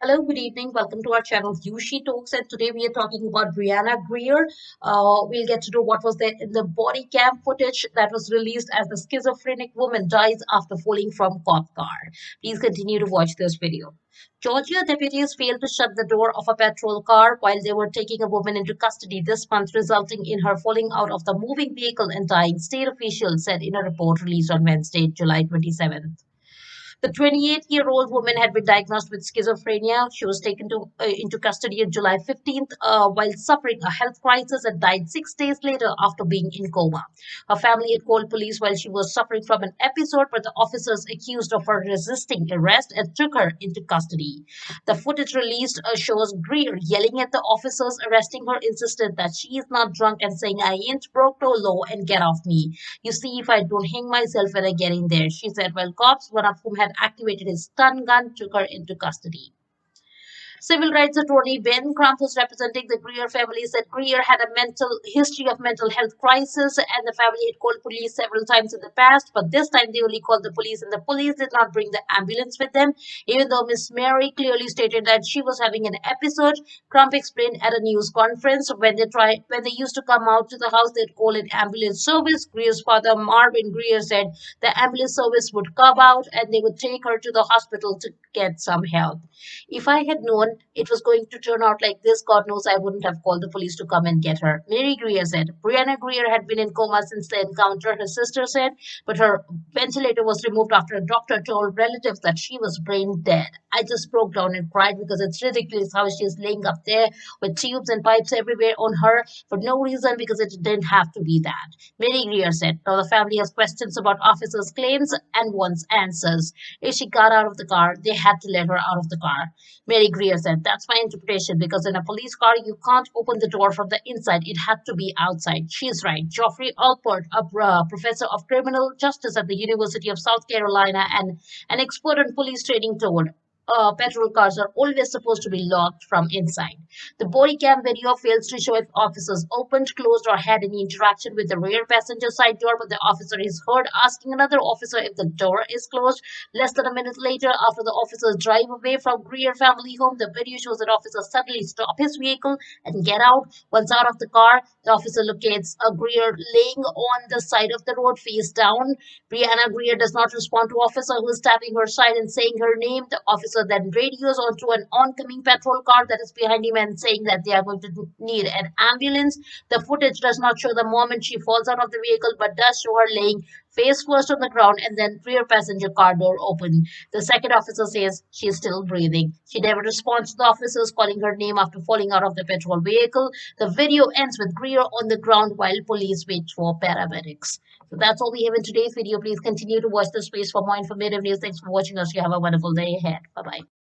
Hello, good evening. Welcome to our channel Yushi Talks, and today we are talking about Brianna Grier. We'll get to know what was there in the body cam footage that was released as the schizophrenic woman dies after falling from cop car. Please continue to watch this video. Georgia deputies failed to shut the door of a patrol car while they were taking a woman into custody this month, resulting in her falling out of the moving vehicle and dying, state officials said in a report released on Wednesday, July 27th. The 28-year-old woman had been diagnosed with schizophrenia. She was taken into custody on July 15th while suffering a health crisis and died 6 days later after being in coma. Her family had called police while she was suffering from an episode, but the officers accused of her resisting arrest and took her into custody. The footage released shows Greer yelling at the officers arresting her, insisted that she is not drunk and saying, "I ain't broke no law and get off me. You see, if I don't hang myself when I get in there," she said, while cops, one of whom had activated his stun gun, took her into custody. Civil rights attorney Ben Krampus, representing the Greer family, said Greer had a mental history of mental health crisis, and the family had called police several times in the past, but this time they only called the police, and the police did not bring the ambulance with them. Even though Miss Mary clearly stated that she was having an episode, Crump explained at a news conference when they used to come out to the house, they'd call it ambulance service. Greer's father, Marvin Greer, said the ambulance service would come out and they would take her to the hospital to get some help. "If I had known it was going to turn out like this, God knows I wouldn't have called the police to come and get her," Mary Greer said. Brianna Grier had been in coma since the encounter, her sister said, but her ventilator was removed after a doctor told relatives that she was brain dead. "I just broke down and cried because it's ridiculous how she's laying up there with tubes and pipes everywhere on her for no reason because it didn't have to be that," Mary Greer said. Now the family has questions about officers' claims and wants answers. If she got out of the car, they had to let her out of the car. Mary Greer said, "That's my interpretation because in a police car, you can't open the door from the inside. It had to be outside." She's right. Geoffrey Alpert, a professor of criminal justice at the University of South Carolina and an expert on police training, told petrol cars are always supposed to be locked from inside. The body cam video fails to show if officers opened, closed, or had any interaction with the rear passenger side door, but the officer is heard asking another officer if the door is closed. Less than a minute later, after the officers drive away from Greer family home, the video shows an officer suddenly stop his vehicle and get out. Once out of the car, the officer locates a Greer laying on the side of the road face down. Brianna Grier does not respond to officer who is tapping her side and saying her name. The officer then radios onto an oncoming patrol car that is behind him and saying that they are going to need an ambulance. The footage does not show the moment she falls out of the vehicle, but does show her laying face first on the ground and then rear passenger car door open. The second officer says she is still breathing. She never responds to the officers calling her name after falling out of the patrol vehicle. The video ends with Grier on the ground while police wait for paramedics. So that's all we have in today's video. Please continue to watch this space for more informative news. Thanks for watching us. You have a wonderful day ahead. Bye bye.